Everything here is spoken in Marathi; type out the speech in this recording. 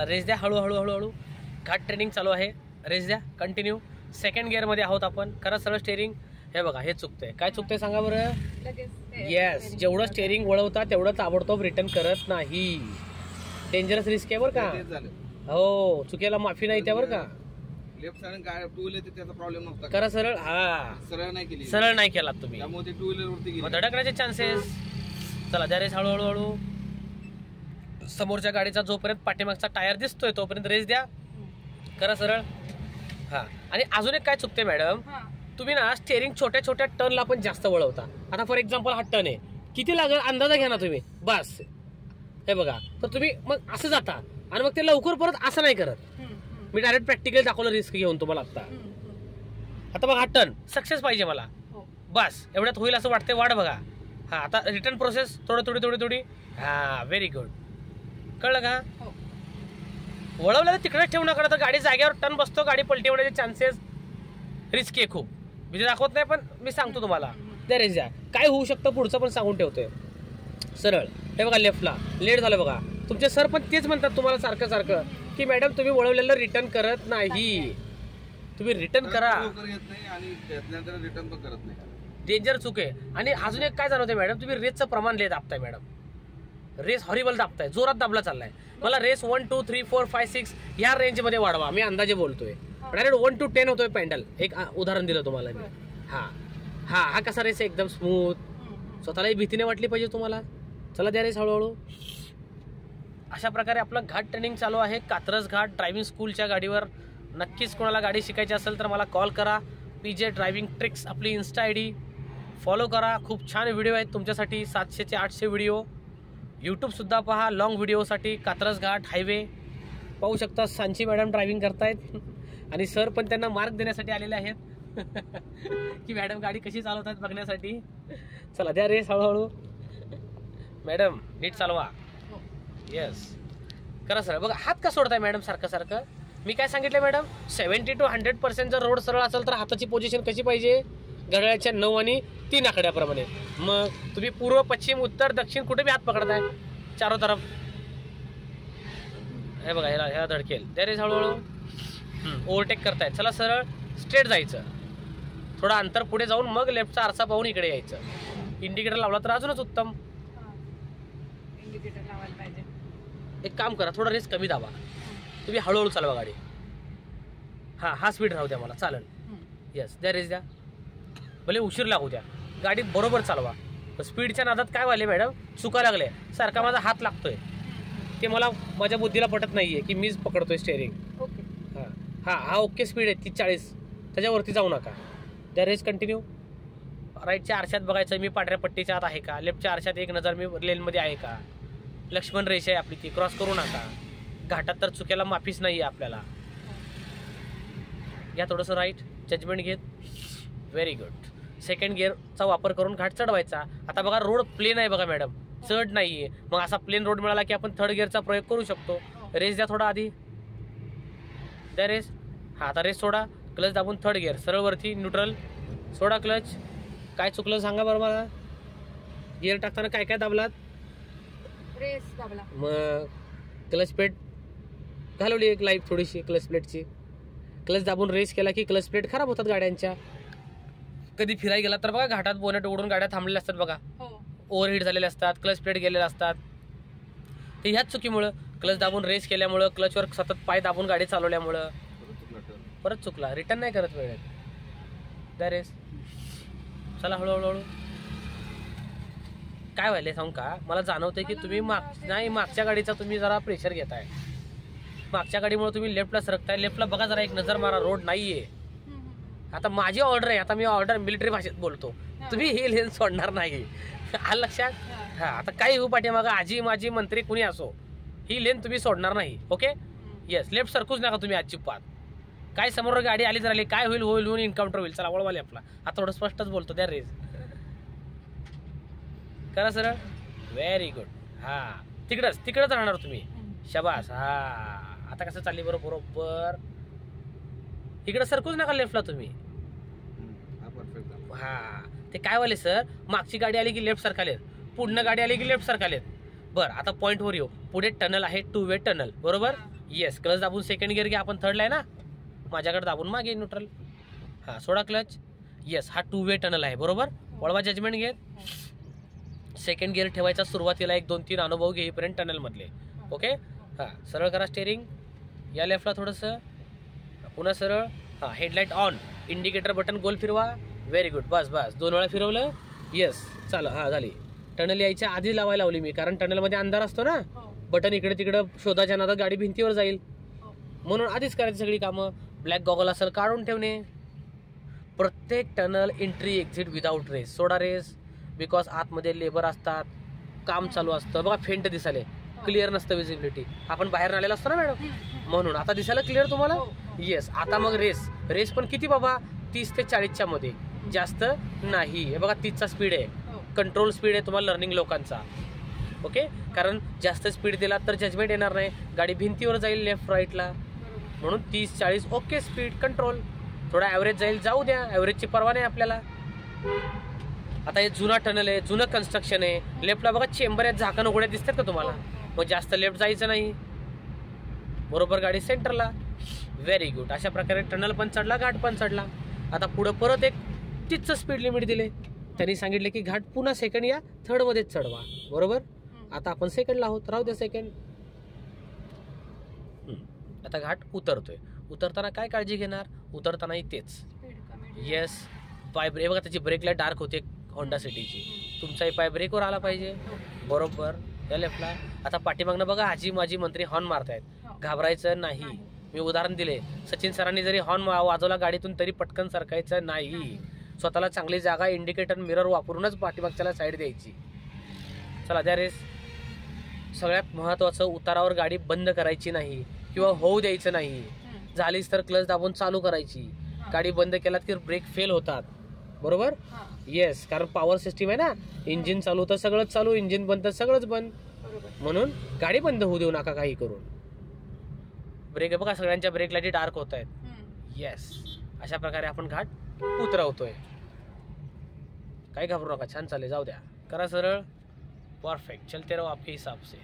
रेस द्या, हळूहळू हळूहळू. घाट ट्रेनिंग चालू आहे. रेस द्या, कंटिन्यू. सेकंड गिअरमध्ये आहोत आपण. करा सरळ स्टेअरिंग. हे बघा, हे चुकतंय. काय चुकतंय सांगा बरं. येस, जेवढं स्टेअरिंग वळवता तेवढं ताबडतोब रिटर्न करत नाही. डेंजरस रिस्क आहे बरं का. हो, चुकीला माफी नाही त्या बरं का. लेफ्ट साइड टू व्हीलर त्याचा प्रॉब्लेम नव्हता. करा सरळ. हा, सरळ नाही केला तुम्ही, त्यामुळे टू व्हीलर वरती गेली. धडकण्याचे चान्सेस. चला द्या रेस, हळूहळू हळू. समोरच्या गाडीचा जोपर्यंत पाठीमागचा टायर दिसतोय तोपर्यंत रेस द्या. करा सरळ. हा, आणि अजून एक काय चुकते मॅडम, तुम्ही ना स्टेअरिंग छोट्या छोट्या टर्नला पण जास्त वळवता. आता फॉर एक्झाम्पल हा टर्न आहे, किती लागेल अंदाजा घ्या ना तुम्ही बस. हे बघा, तर तुम्ही मग असं जाता आणि मग ते लवकर परत असं नाही करत. मी डायरेक्ट प्रॅक्टिकल दाखवलं रिस्क घेऊन तुम्हाला. आता बघा, हा टर्न सक्सेस पाहिजे मला, बस एवढ्यात होईल असं वाटतंय. वाढ बघा. हा, आता रिटर्न प्रोसेस थोडी थोडी थोडी. हा, व्हेरी गुड. कळलं का. वळवलं तर तिकडेच ठेवू नका, तर गाडी जागेवर टर्न बसतो, गाडी पलटी होण्याचे चान्सेस रिस्की आहे खूप. मी दाखवत नाही पण मी सांगतो तुम्हाला. त्या रेस द्या. काय होऊ शकतं पुढचं पण सांगून ठेवतोय. सरळ. हे बघा, लेफ्टला लेट झालं बघा. तुमचे सर पण तेच म्हणतात तुम्हाला सारखं सारखं की मॅडम तुम्ही वळवलेलं रिटर्न करत नाही. तुम्ही रिटर्न करा. डेंजर चूक आहे. आणि अजून एक काय जाणवतंय मॅडम, तुम्ही रेसचं प्रमाण लय दाबताय मॅडम. रेस हॉरिबल दाबताय, जोरात दाबला चाललाय. मला रेस 1 2 3 4 5 6 या रेंज मध्ये वाढवा. मी अंदाजे बोलतोय. डायरेक्ट 1 to 10 होतोय पॅन्डल. एक उदाहरण दिलं तुम्हाला मी. हा हा, हा कसा रेस एकदम स्मूथ. स्वतःलाही भीतीने वाटली पाहिजे तुम्हाला. चला द्या रेस हळूहळू. अशा प्रकारे आपलं घाट ट्रेनिंग चालू आहे. कात्रज घाट ड्रायव्हिंग स्कूलच्या गाडीवर. नक्कीच कोणाला गाडी शिकायची असेल तर मला कॉल करा. PJ ड्रायव्हिंग ट्रिक्स आपली इन्स्टा ID फॉलो करा. खूप छान व्हिडिओ आहेत तुमच्यासाठी. 700 ते 800 व्हिडिओ. यूट्यूब सुद्धा पहा लॉंग व्हिडिओसाठी. कात्रज घाट हायवे पाहू शकता. सांची मॅडम ड्रायव्हिंग करतायत आणि सर पण त्यांना मार्क देण्यासाठी आलेले आहेत की मॅडम गाडी कशी चालवतात बघण्यासाठी. चला द्या रेस हळूहळू. मॅडम नीट चालवा. येस, करा सर. बघा, हात का सोडताय मॅडम सारखं सारखं. मी काय सांगितलं मॅडम, 70 to 100% जर रोड सरळ असेल तर हाताची पोझिशन कशी पाहिजे, घड्याळाच्या 9 आणि 3 आकड्याप्रमाणे. मग तुम्ही पूर्व पश्चिम उत्तर दक्षिण कुठे बी हात पकडताय चारो तरफ. हे बघा, ह्याला धडकेल. त्या रेस हळूहळू. ओव्हरटेक करतायत. चला सरळ स्ट्रेट जायचं. थोडं अंतर पुढे जाऊन मग लेफ्टचा आरसा पाहून इकडे यायचं. इंडिकेटर लावला तर अजूनच उत्तम. इंडिकेटर लावायला पाहिजे. एक काम करा, थोडा रेस कमी दाबा. तुम्ही हळूहळू चालवा गाडी. हा स्पीड राहू द्या मला, चालेल. येस, द्या रेस द्या. भले उशीर लागू द्या, गाडी बरोबर चालवा. स्पीडच्या नादात काय व्हायले मॅडम, चुका लागले. सारखा माझा हात लागतोय ते मला माझ्या बुद्धीला पटत नाहीये की मीच पकडतोय स्टेअरिंग. हा ओके स्पीड आहे 30-40, त्याच्यावरती जाऊ नका. द्या रेस कंटिन्यू. राईटच्या आरशात बघायचं मी पांढऱ्या पट्टीच्या आत आहे का. लेफ्टच्या आरशात एक नजर मी लेनमध्ये आहे का. लक्ष्मण रेषा आहे आपली, ती क्रॉस करू नका. घाटात तर चुक्याला माफीच नाही आहे आपल्याला. घ्या थोडंसं राईट, जजमेंट घेत. Very good. सेकंड गिअरचा वापर करून घाट चढवायचा. आता बघा, रोड प्लेन आहे बघा मॅडम, चढ नाहीये. मग असा प्लेन रोड मिळाला की आपण थर्ड गिअरचा प्रयोग करू शकतो. रेस द्या थोडा आधी. द्या रेस. हा, आता रेस सोडा. क्लच दाबून थर्ड गिअर सरळ वरती न्यूट्रल. सोडा क्लच. काय चुकलं सांगा बरं मला. गिअर टाकताना काय काय दाबलात. रेस दाबला. मग क्लच प्लेट घालवली एक लाईफ थोडीशी क्लच प्लेटची. क्लच दाबून रेस केला की क्लच प्लेट खराब होतात गाड्यांच्या. कधी फिरायला गेला तर बघा, घाटात बोनेट उघडून गाड्या थांबलेल्या असतात बघा. ओव्हरहीट झालेल्या असतात, क्लच प्लेट गेलेल्या असतात. ते ह्याच चुकीमुळं, क्लच दाबून रेस केल्यामुळं, क्लचवर सतत पाय दाबून गाडी चालवल्यामुळं परत चुकला. रिटर्न नाही करत वेळेत. द्या रेस. चला हळूहळू. काय व्हायलंय सांगू का, मला जाणवतंय की तुम्ही मागच्या गाडीचा तुम्ही जरा प्रेशर घेताय. मागच्या गाडीमुळे तुम्ही लेफ्टला सरकताय. लेफ्टला बघा जरा, एक नजर मारा, रोड नाहीये. आता माझी ऑर्डर आहे, आता मी ऑर्डर मिलिटरी भाषेत बोलतो. तुम्ही ही लेन सोडणार नाही. आलं लक्षात. हा, आता काही हो पाठीमागं आजी माझी मंत्री कुणी असो, ही लेन तुम्ही सोडणार नाही. ओके. येस, लेफ्ट सरकूच नका तुम्ही अजिबात. काय समोर गाडी आली तर आली, काय होईल होईल इन्काउंटर होईल. चला वळवा लेफ्टला. आता थोडं स्पष्टच बोलतो. द्या रेस. करा सरळ. Very good. हा, तिकडच राहणार तुम्ही. शबास. हा, आता कसं चालली बरोबर. इकडे सरकूच नका लेफ्टला तुम्ही. हा, ते काय वाले सर, मागची गाडी आली की लेफ्ट सरकालेत, पुढनं गाडी आली की लेफ्ट सरकालेत. बरं आता पॉईंटवर येऊ. पुढे टनल आहे, 2 वे टनल, बरोबर. येस, क्लच दाबून सेकंड गिअर घ्या. आपण थर्डला आहे ना, माझ्याकडे दाबून मागे न्यूट्रल. हां, सोडा क्लच. येस, हा 2 वे टनल आहे, बरोबर. वळवा जजमेंट घे. सेकंड गिअर ठेवायचा सुरुवातीला 1 2 3 अनुभव घेईपर्यंत टनलमधले. ओके. हां, सरळ करा स्टेअरिंग. या लेफ्टला थोडंसं, पुन्हा सरळ. हां, हेडलाईट ऑन. इंडिकेटर बटन गोल फिरवा. Very good. बस बस 2 वेळा फिरवलं. येस, चला. हां, झाली. टनल यायच्या आधी लावायला लावली मी, कारण टनलमध्ये अंधार असतो ना. बटन इकडे तिकडे शोधाच्या नादात गाडी भिंतीवर जाईल, म्हणून आधीच करायची सगळी कामं. ब्लॅक गॉगल असेल काढून ठेवणे. प्रत्येक tunnel entry exit without race. सोडा रेस, बिकॉज आतमध्ये लेबर असतात, काम चालू असतं. बघा फेंट दिसाले, क्लिअर नसतं विजिबिलिटी. आपण बाहेर आलेला असतो ना मॅडम, म्हणून. आता दिसायला क्लिअर तुम्हाला. येस, आता मग रेस. रेस पण किती बाबा, 30 ते 40च्या मध्ये, जास्त नाही. हे बघा 30चा स्पीड आहे, कंट्रोल स्पीड आहे तुम्हाला लर्निंग लोकांचा. ओके, कारण जास्त स्पीड दिला तर जजमेंट येणार नाही, गाडी भिंतीवर जाईल लेफ्ट राईटला, म्हणून 30 40 ओके. Speed control. थोडा ॲव्हरेज जाईल, जाऊ द्या, ॲव्हरेजची पर्वा नाही आपल्याला. आता हे जुना टनल आहे, जुनं कन्स्ट्रक्शन आहे. लेफ्टला बघा चेंबर आहेत, झाकण उघड्या दिसतात का तुम्हाला, मग जास्त लेफ्ट जायचं नाही, बरोबर गाडी सेंटरला. Very good. अशा प्रकारे टनल पण चढला, घाट पण चढला. आता पुढं परत एक 30चं स्पीड लिमिट दिले. त्यांनी सांगितले की घाट पुन्हा सेकंड या थर्डमध्येच चढवा, बरोबर. आता आपण सेकंडला आहोत, राहू द्या सेकंड. आता घाट उतरतोय. उतरताना काय काळजी घेणार, उतरतानाही तेच. येस, पाय ब्रेक बघा, त्याची ब्रेक लाईट डार्क होते होंडा सिटीची. तुमचाही पाय ब्रेकवर आला पाहिजे, बरोबर. या लेफ्टला. आता पाठीमागनं बघा आजी माजी मंत्री हॉर्न मारतायत, घाबरायचं नाही. मी उदाहरण दिले, सचिन सरांनी जरी हॉर्न वाजवला गाडीतून तरी पटकन सरकायचं नाही. स्वतःला चांगली जागा, इंडिकेटर मिरर वापरूनच पाठीमागच्याला साईड द्यायची. चला द्या रेस. सगळ्यात महत्त्वाचं, उतारावर गाडी बंद करायची नाही किंवा होऊ द्यायचं नाही. झालीच तर क्लच दाबून चालू करायची. गाडी बंद केलात की ब्रेक फेल होतात, बरोबर. येस, कारण पॉवर सिस्टीम आहे ना, इंजिन चालू तर सगळंच चालू, इंजिन बंद तर सगळंच बंद, म्हणून गाडी बंद होऊ देऊ नका काही करून. ब्रेक बघा, सगळ्यांच्या ब्रेक लाईटी डार्क होत आहेत. येस, अशा प्रकारे आपण घाट उतरवतोय. काही घाबरू नका, छान चालेल, जाऊ द्या, करा सरळ. परफेक्ट, चलते रहो आपके हिसाब से.